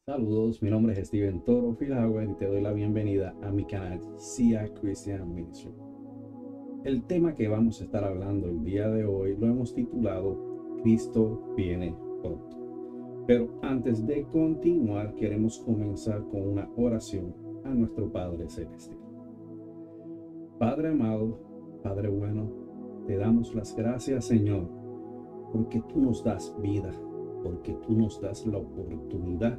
Saludos, mi nombre es Steven Toro Filauer y te doy la bienvenida a mi canal SIA Christian Ministry. El tema que vamos a estar hablando el día de hoy lo hemos titulado Cristo viene pronto. Pero antes de continuar, queremos comenzar con una oración a nuestro Padre Celestial. Padre amado, Padre bueno, te damos las gracias, Señor, porque tú nos das vida, porque tú nos das la oportunidad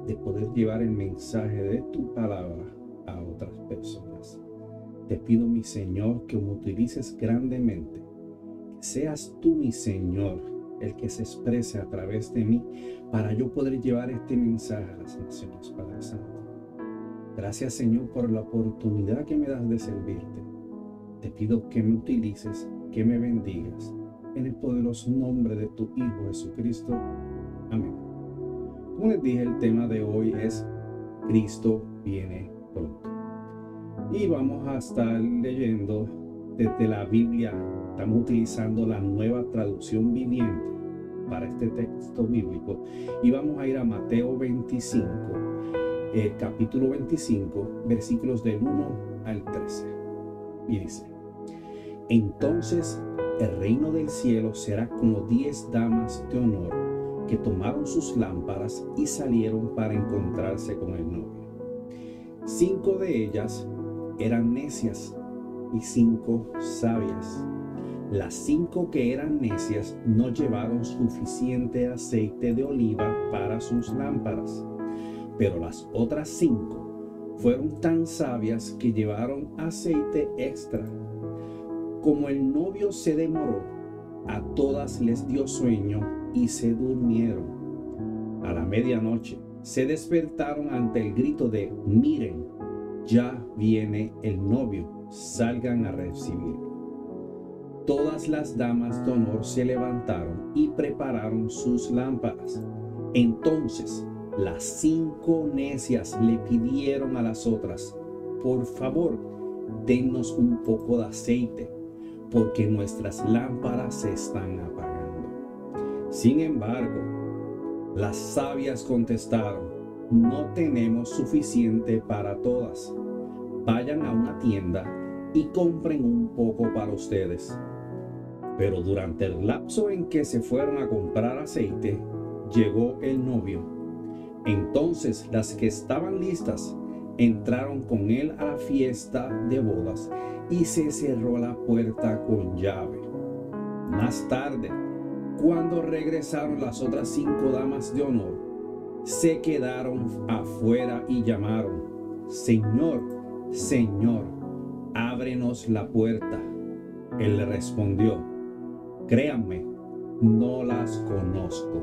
de poder llevar el mensaje de tu palabra a otras personas. Te pido, mi Señor, que me utilices grandemente, que seas tú, mi Señor, el que se exprese a través de mí para yo poder llevar este mensaje a las naciones, Padre Santo. Gracias, Señor, por la oportunidad que me das de servirte. Te pido que me utilices, que me bendigas, en el poderoso nombre de tu Hijo Jesucristo. Amén. Como les dije, el tema de hoy es Cristo viene pronto. Y vamos a estar leyendo desde la Biblia. Estamos utilizando la Nueva Traducción Viviente para este texto bíblico. Y vamos a ir a Mateo 25, capítulo 25, versículos del 1 al 13. Y dice: Entonces el reino del cielo será como 10 damas de honor que tomaron sus lámparas y salieron para encontrarse con el novio. 5 de ellas eran necias y 5 sabias. Las 5 que eran necias no llevaron suficiente aceite de oliva para sus lámparas, pero las otras 5 fueron tan sabias que llevaron aceite extra. Como el novio se demoró, a todas les dio sueño y se durmieron. A la medianoche se despertaron ante el grito de: miren, ya viene el novio, salgan a recibirlo. Todas las damas de honor se levantaron y prepararon sus lámparas. Entonces las 5 necias le pidieron a las otras: por favor, dennos un poco de aceite, porque nuestras lámparas se están apagando. Sin embargo, las sabias contestaron: no tenemos suficiente para todas. Vayan a una tienda y compren un poco para ustedes. Pero durante el lapso en que se fueron a comprar aceite, llegó el novio. Entonces las que estaban listas entraron con él a la fiesta de bodas y se cerró la puerta con llave. Más tarde, cuando regresaron las otras 5 damas de honor, se quedaron afuera y llamaron: Señor, Señor, ábrenos la puerta. Él le respondió: créanme, no las conozco.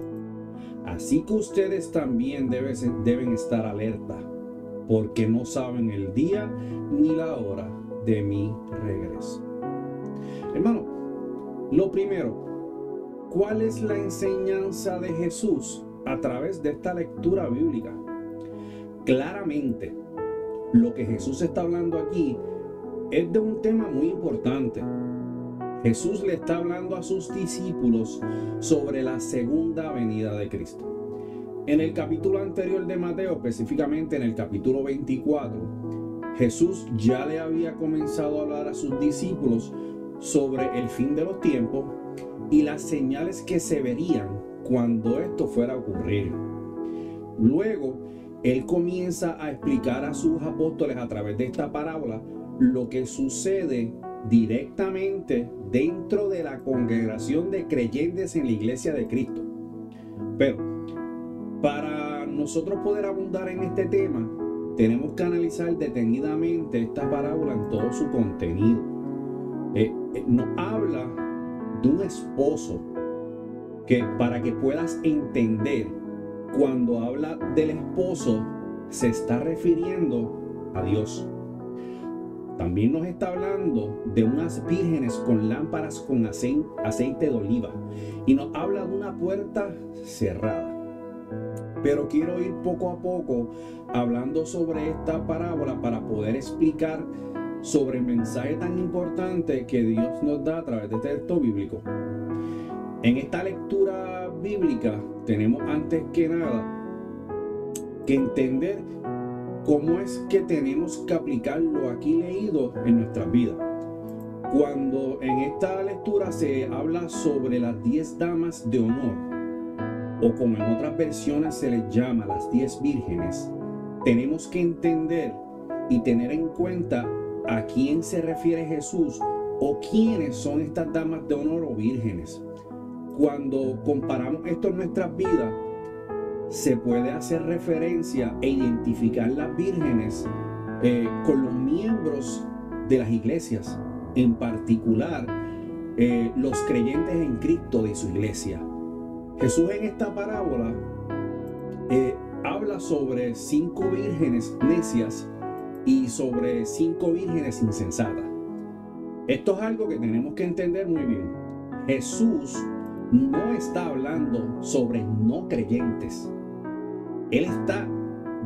Así que ustedes también deben estar alerta, porque no saben el día ni la hora de mi regreso. Hermano, lo primero, ¿cuál es la enseñanza de Jesús a través de esta lectura bíblica? Claramente, lo que Jesús está hablando aquí es de un tema muy importante. Jesús le está hablando a sus discípulos sobre la segunda venida de Cristo. En el capítulo anterior de Mateo, específicamente en el capítulo 24, Jesús ya le había comenzado a hablar a sus discípulos sobre el fin de los tiempos y las señales que se verían cuando esto fuera a ocurrir. Luego, él comienza a explicar a sus apóstoles a través de esta parábola lo que sucede directamente dentro de la congregación de creyentes en la iglesia de Cristo. Pero para nosotros poder abundar en este tema, tenemos que analizar detenidamente esta parábola en todo su contenido. Nos habla de un esposo que, para que puedas entender, cuando habla del esposo se está refiriendo a Dios. También nos está hablando de unas vírgenes con lámparas con aceite de oliva y nos habla de una puerta cerrada. Pero quiero ir poco a poco hablando sobre esta parábola para poder explicar sobre el mensaje tan importante que Dios nos da a través de este texto bíblico. En esta lectura bíblica tenemos antes que nada que entender cómo es que tenemos que aplicar lo aquí leído en nuestras vidas. Cuando en esta lectura se habla sobre las 10 damas de honor, o como en otras versiones se les llama las 10 vírgenes, tenemos que entender y tener en cuenta a quién se refiere Jesús o quiénes son estas damas de honor o vírgenes. Cuando comparamos esto en nuestras vidas, se puede hacer referencia e identificar las vírgenes con los miembros de las iglesias, en particular los creyentes en Cristo de su iglesia. Jesús en esta parábola habla sobre 5 vírgenes necias y sobre 5 vírgenes insensatas. Esto es algo que tenemos que entender muy bien. Jesús no está hablando sobre no creyentes. Él está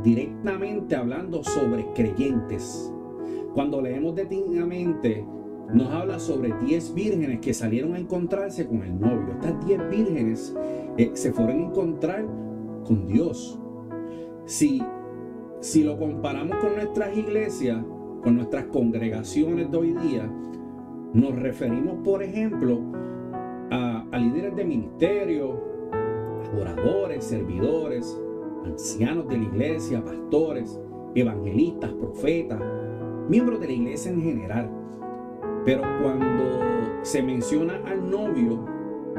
directamente hablando sobre creyentes. Cuando leemos detenidamente, nos habla sobre 10 vírgenes que salieron a encontrarse con el novio. Estas 10 vírgenes se fueron a encontrar con Dios. Si lo comparamos con nuestras iglesias, con nuestras congregaciones de hoy día, nos referimos, por ejemplo, a líderes de ministerio, adoradores, servidores, ancianos de la iglesia, pastores, evangelistas, profetas, miembros de la iglesia en general. Pero cuando se menciona al novio,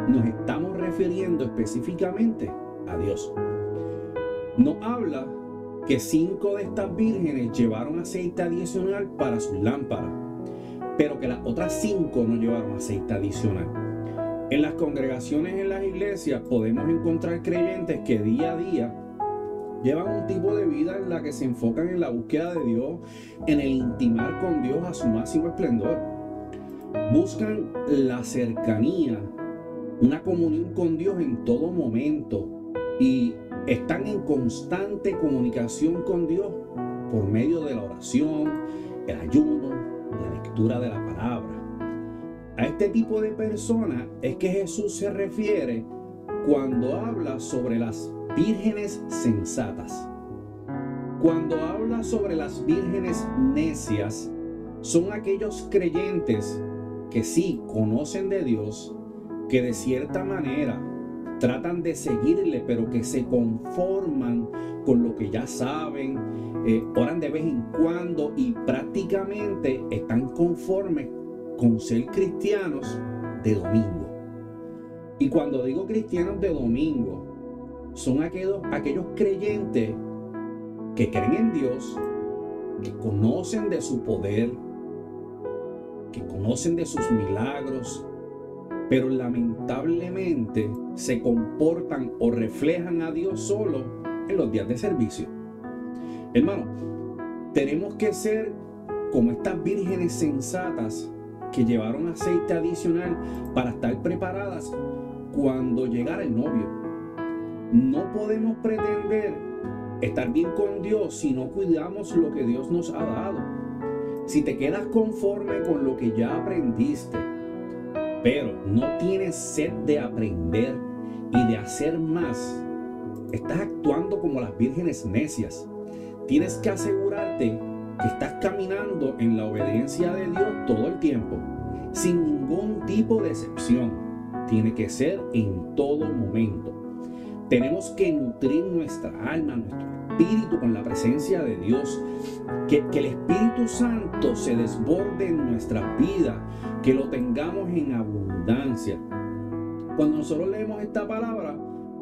nos estamos refiriendo específicamente a Dios. Nos habla que 5 de estas vírgenes llevaron aceite adicional para sus lámparas, pero que las otras 5 no llevaron aceite adicional. En las congregaciones, en las iglesias, podemos encontrar creyentes que día a día llevan un tipo de vida en la que se enfocan en la búsqueda de Dios, en el intimar con Dios a su máximo esplendor. Buscan la cercanía, una comunión con Dios en todo momento y están en constante comunicación con Dios por medio de la oración, el ayuno, la lectura de la palabra. A este tipo de personas es que Jesús se refiere cuando habla sobre las vírgenes sensatas. Cuando habla sobre las vírgenes necias, son aquellos creyentes que sí conocen de Dios, que de cierta manera tratan de seguirle, pero que se conforman con lo que ya saben, oran de vez en cuando y prácticamente están conformes con ser cristianos de domingo. Y cuando digo cristianos de domingo, son aquellos creyentes que creen en Dios, que conocen de su poder, que conocen de sus milagros, pero lamentablemente se comportan o reflejan a Dios solo en los días de servicio. Hermano, tenemos que ser como estas vírgenes sensatas que llevaron aceite adicional para estar preparadas cuando llegara el novio. No podemos pretender estar bien con Dios si no cuidamos lo que Dios nos ha dado. Si te quedas conforme con lo que ya aprendiste, pero no tienes sed de aprender y de hacer más, estás actuando como las vírgenes necias. Tienes que asegurarte que estás caminando en la obediencia de Dios todo el tiempo, sin ningún tipo de excepción. Tiene que ser en todo momento. Tenemos que nutrir nuestra alma, nuestro espíritu con la presencia de Dios. Que el Espíritu Santo se desborde en nuestras vidas, que lo tengamos en abundancia. Cuando nosotros leemos esta palabra,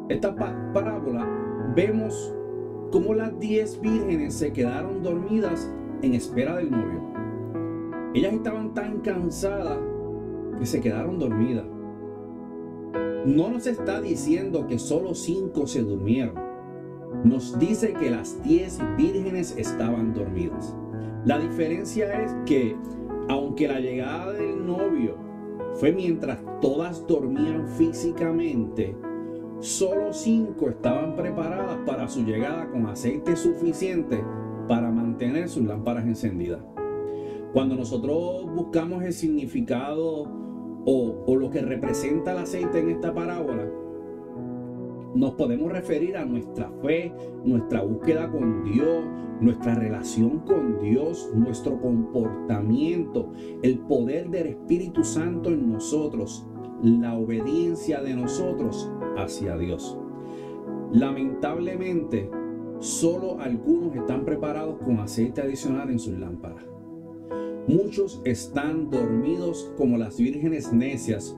esta parábola, vemos cómo las 10 vírgenes se quedaron dormidas en espera del novio. Ellas estaban tan cansadas que se quedaron dormidas. No nos está diciendo que solo 5 se durmieron. Nos dice que las 10 vírgenes estaban dormidas. La diferencia es que, aunque la llegada del novio fue mientras todas dormían físicamente, solo 5 estaban preparadas para su llegada con aceite suficiente para mantener sus lámparas encendidas. Cuando nosotros buscamos el significado o lo que representa el aceite en esta parábola, nos podemos referir a nuestra fe, nuestra búsqueda con Dios, nuestra relación con Dios, nuestro comportamiento, el poder del Espíritu Santo en nosotros, la obediencia de nosotros hacia Dios. Lamentablemente, solo algunos están preparados con aceite adicional en sus lámparas. Muchos están dormidos como las vírgenes necias,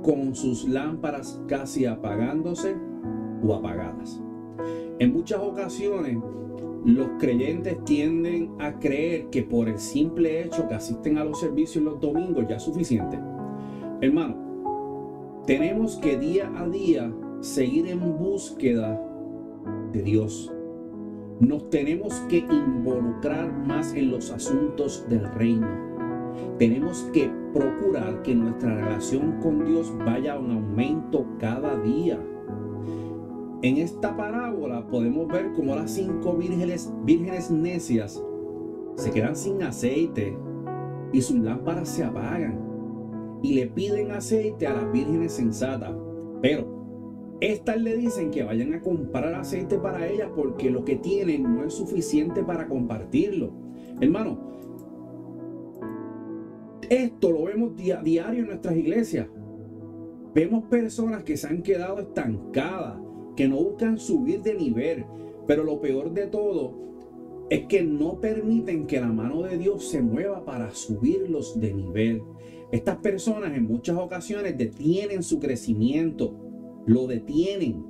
con sus lámparas casi apagándose o apagadas. En muchas ocasiones, los creyentes tienden a creer que por el simple hecho que asisten a los servicios los domingos ya es suficiente. Hermano, tenemos que día a día seguir en búsqueda de Dios. Nos tenemos que involucrar más en los asuntos del reino. Tenemos que procurar que nuestra relación con Dios vaya a un aumento cada día. En esta parábola podemos ver cómo las 5 vírgenes necias se quedan sin aceite y sus lámparas se apagan y le piden aceite a las vírgenes sensatas, pero estas le dicen que vayan a comprar aceite para ellas porque lo que tienen no es suficiente para compartirlo. Hermano, esto lo vemos diario en nuestras iglesias. Vemos personas que se han quedado estancadas, que no buscan subir de nivel, pero lo peor de todo es que no permiten que la mano de Dios se mueva para subirlos de nivel. Estas personas en muchas ocasiones detienen su crecimiento, lo detienen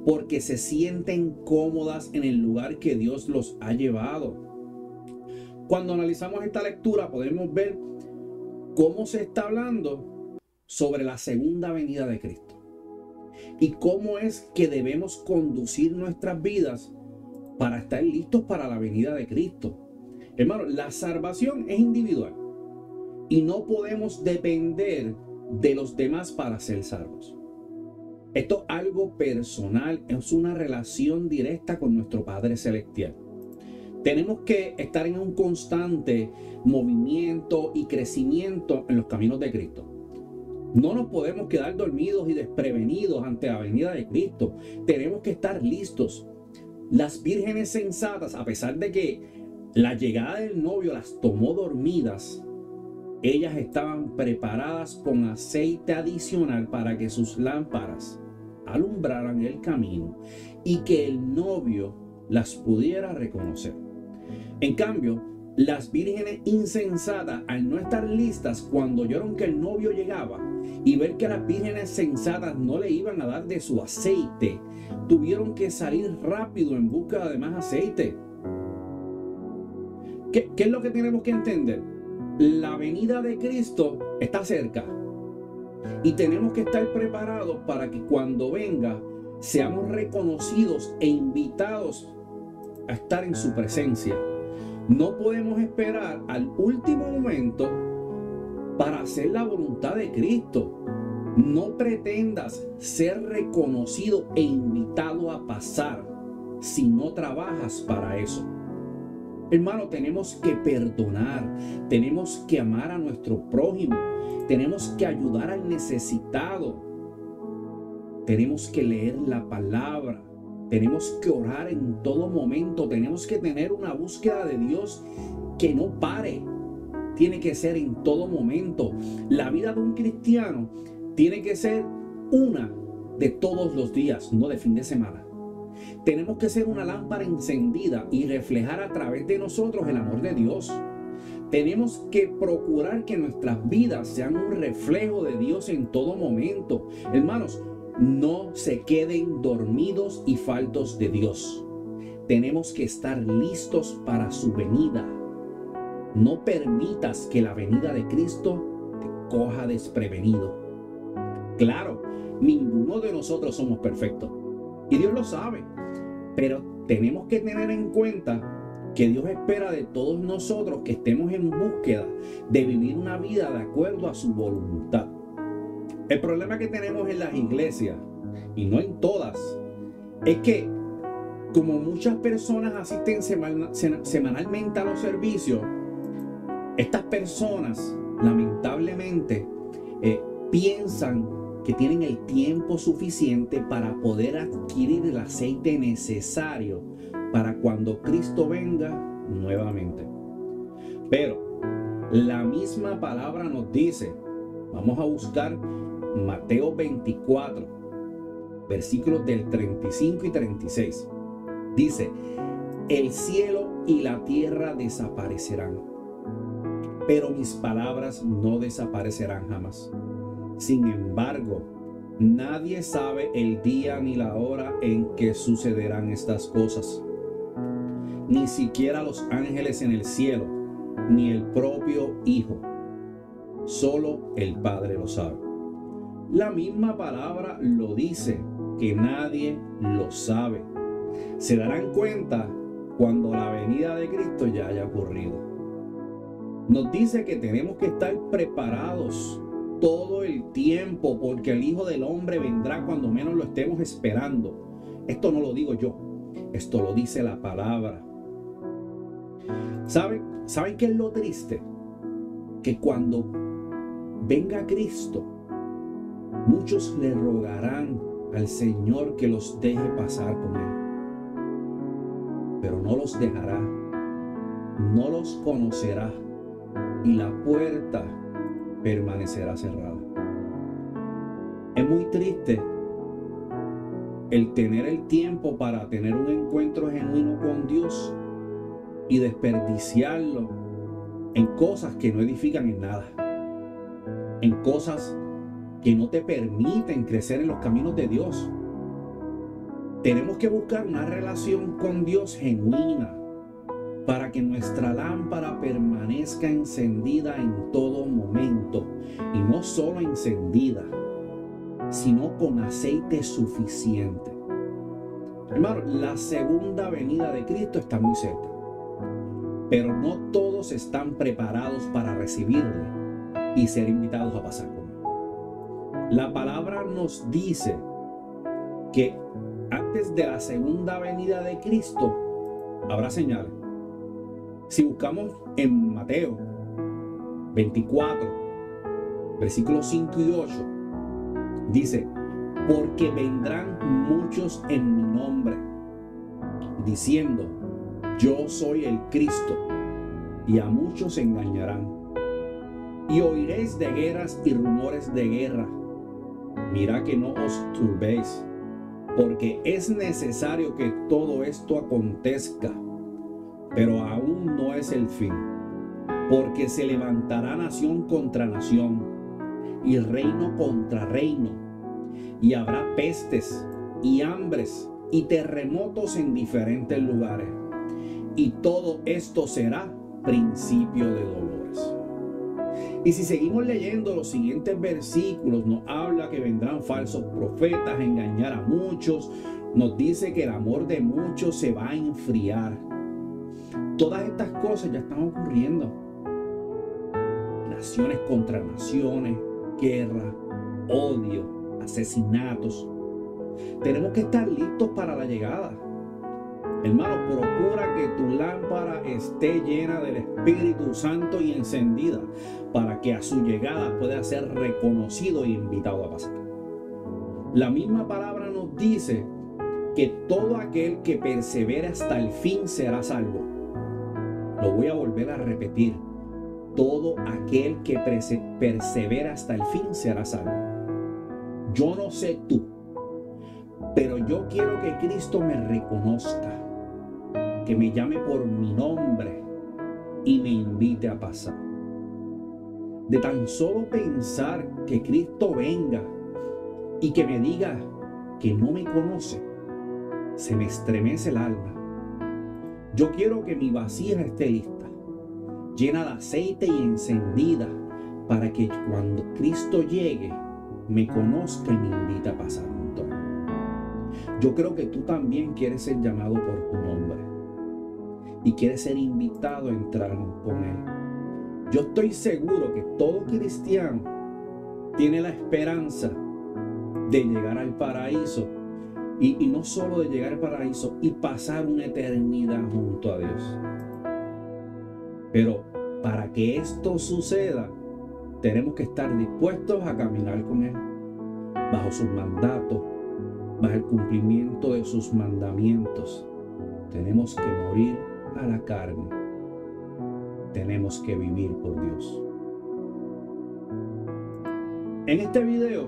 porque se sienten cómodas en el lugar que Dios los ha llevado. Cuando analizamos esta lectura podemos ver cómo se está hablando sobre la segunda venida de Cristo y cómo es que debemos conducir nuestras vidas para estar listos para la venida de Cristo. Hermano, la salvación es individual y no podemos depender de los demás para ser salvos. Esto es algo personal, es una relación directa con nuestro Padre Celestial. Tenemos que estar en un constante movimiento y crecimiento en los caminos de Cristo. No nos podemos quedar dormidos y desprevenidos ante la venida de Cristo. Tenemos que estar listos. Las vírgenes sensatas, a pesar de que la llegada del novio las tomó dormidas, ellas estaban preparadas con aceite adicional para que sus lámparas alumbraran el camino y que el novio las pudiera reconocer. En cambio, las vírgenes insensatas, al no estar listas cuando oyeron que el novio llegaba y ver que las vírgenes sensatas no le iban a dar de su aceite, tuvieron que salir rápido en busca de más aceite. ¿Qué es lo que tenemos que entender? La venida de Cristo está cerca y tenemos que estar preparados para que cuando venga seamos reconocidos e invitados a estar en su presencia. No podemos esperar al último momento para hacer la voluntad de Cristo. No pretendas ser reconocido e invitado a pasar si no trabajas para eso. Hermano, tenemos que perdonar, tenemos que amar a nuestro prójimo, tenemos que ayudar al necesitado, tenemos que leer la palabra, tenemos que orar en todo momento, tenemos que tener una búsqueda de Dios que no pare, tiene que ser en todo momento. La vida de un cristiano tiene que ser una de todos los días, no de fin de semana. Tenemos que ser una lámpara encendida y reflejar a través de nosotros el amor de Dios. Tenemos que procurar que nuestras vidas sean un reflejo de Dios en todo momento. Hermanos, no se queden dormidos y faltos de Dios. Tenemos que estar listos para su venida. No permitas que la venida de Cristo te coja desprevenido. Claro, ninguno de nosotros somos perfectos y Dios lo sabe, pero tenemos que tener en cuenta que Dios espera de todos nosotros que estemos en búsqueda de vivir una vida de acuerdo a su voluntad. El problema que tenemos en las iglesias y no en todas, es que como muchas personas asisten semanalmente a los servicios, estas personas lamentablemente piensan que tienen el tiempo suficiente para poder adquirir el aceite necesario para cuando Cristo venga nuevamente. Pero la misma palabra nos dice, vamos a buscar Mateo 24, versículos del 35 y 36. Dice, el cielo y la tierra desaparecerán, pero mis palabras no desaparecerán jamás. Sin embargo, nadie sabe el día ni la hora en que sucederán estas cosas. Ni siquiera los ángeles en el cielo, ni el propio Hijo. Solo el Padre lo sabe. La misma palabra lo dice, que nadie lo sabe. Se darán cuenta cuando la venida de Cristo ya haya ocurrido. Nos dice que tenemos que estar preparados todo el tiempo, porque el Hijo del Hombre vendrá cuando menos lo estemos esperando. Esto no lo digo yo, esto lo dice la palabra. ¿Saben qué es lo triste? Que cuando venga Cristo, muchos le rogarán al Señor que los deje pasar con Él. Pero no los dejará, no los conocerá y la puerta permanecerá cerrada. Es muy triste el tener el tiempo para tener un encuentro genuino con Dios y desperdiciarlo en cosas que no edifican en nada, en cosas que no te permiten crecer en los caminos de Dios. Tenemos que buscar una relación con Dios genuina para que nuestra lámpara permanezca encendida en todo momento, y no solo encendida, sino con aceite suficiente. Hermano, la segunda venida de Cristo está muy cerca, pero no todos están preparados para recibirle y ser invitados a pasar con Él. La palabra nos dice que antes de la segunda venida de Cristo habrá señales. Si buscamos en Mateo 24, versículos 5 y 8, dice, porque vendrán muchos en mi nombre, diciendo, yo soy el Cristo, y a muchos engañarán. Y oiréis de guerras y rumores de guerra. Mirad que no os turbéis, porque es necesario que todo esto acontezca, pero aún no es el fin, porque se levantará nación contra nación y reino contra reino, y habrá pestes y hambres y terremotos en diferentes lugares, y todo esto será principio de dolores. Y si seguimos leyendo los siguientes versículos, nos habla que vendrán falsos profetas a engañar a muchos, nos dice que el amor de muchos se va a enfriar. Todas estas cosas ya están ocurriendo. Naciones contra naciones, guerra, odio, asesinatos. Tenemos que estar listos para la llegada. Hermano, procura que tu lámpara esté llena del Espíritu Santo y encendida, para que a su llegada pueda ser reconocido e invitado a pasar. La misma palabra nos dice que todo aquel que persevere hasta el fin será salvo. Lo voy a volver a repetir. Todo aquel que persevera hasta el fin será salvo. Yo no sé tú, pero yo quiero que Cristo me reconozca, que me llame por mi nombre y me invite a pasar. De tan solo pensar que Cristo venga y que me diga que no me conoce, se me estremece el alma. Yo quiero que mi vasija esté lista, llena de aceite y encendida, para que cuando Cristo llegue, me conozca y me invite a pasar junto a Él. Yo creo que tú también quieres ser llamado por tu nombre y quieres ser invitado a entrar con Él. Yo estoy seguro que todo cristiano tiene la esperanza de llegar al paraíso. Y no solo de llegar al paraíso y pasar una eternidad junto a Dios. Pero para que esto suceda, tenemos que estar dispuestos a caminar con Él, bajo sus mandatos, bajo el cumplimiento de sus mandamientos. Tenemos que morir a la carne. Tenemos que vivir por Dios. En este video,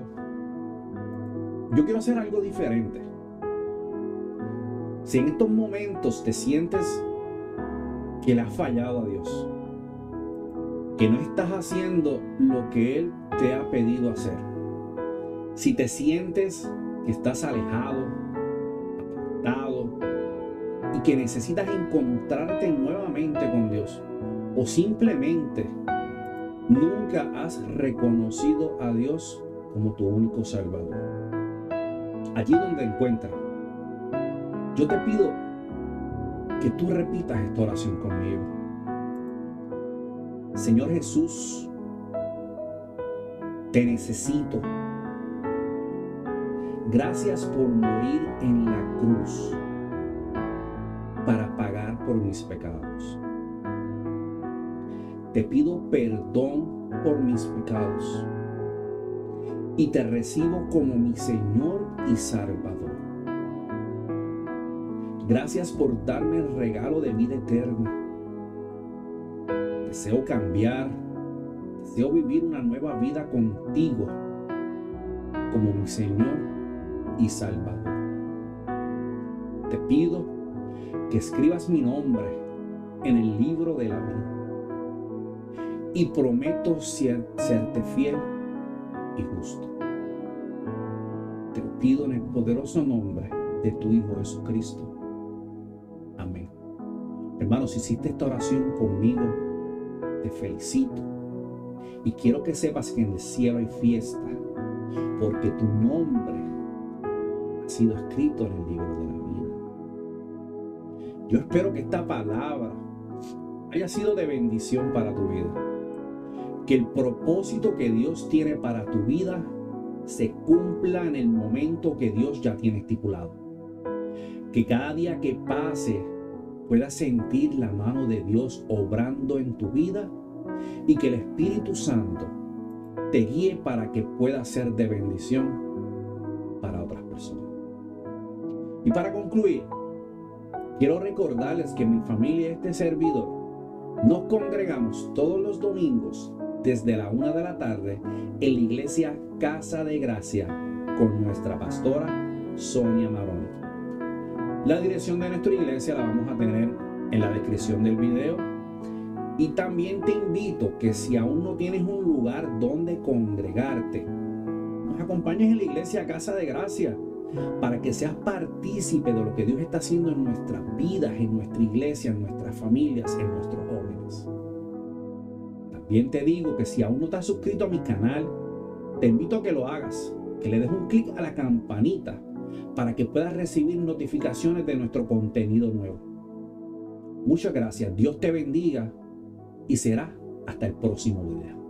yo quiero hacer algo diferente. Si en estos momentos te sientes que le has fallado a Dios, que no estás haciendo lo que Él te ha pedido hacer, si te sientes que estás alejado, apartado y que necesitas encontrarte nuevamente con Dios, o simplemente nunca has reconocido a Dios como tu único Salvador, allí donde encuentras, yo te pido que tú repitas esta oración conmigo. Señor Jesús, te necesito. Gracias por morir en la cruz para pagar por mis pecados. Te pido perdón por mis pecados y te recibo como mi Señor y Salvador. Gracias por darme el regalo de vida eterna. Deseo cambiar, deseo vivir una nueva vida contigo como mi Señor y Salvador. Te pido que escribas mi nombre en el libro de la vida y prometo serte fiel y justo. Te lo pido en el poderoso nombre de tu Hijo Jesucristo. Amén. Hermanos, si hiciste esta oración conmigo, te felicito. Y quiero que sepas que en el cielo hay fiesta, porque tu nombre ha sido escrito en el libro de la vida. Yo espero que esta palabra haya sido de bendición para tu vida. Que el propósito que Dios tiene para tu vida se cumpla en el momento que Dios ya tiene estipulado. Que cada día que pase puedas sentir la mano de Dios obrando en tu vida y que el Espíritu Santo te guíe para que puedas ser de bendición para otras personas. Y para concluir, quiero recordarles que mi familia y este servidor nos congregamos todos los domingos desde la 1 de la tarde en la iglesia Casa de Gracia con nuestra pastora Sonia Marón. La dirección de nuestra iglesia la vamos a tener en la descripción del video. Y también te invito que si aún no tienes un lugar donde congregarte, nos acompañes en la iglesia Casa de Gracia para que seas partícipe de lo que Dios está haciendo en nuestras vidas, en nuestra iglesia, en nuestras familias, en nuestros jóvenes. También te digo que si aún no te has suscrito a mi canal, te invito a que lo hagas, que le des un clic a la campanita para que puedas recibir notificaciones de nuestro contenido nuevo. Muchas gracias, Dios te bendiga y será hasta el próximo video.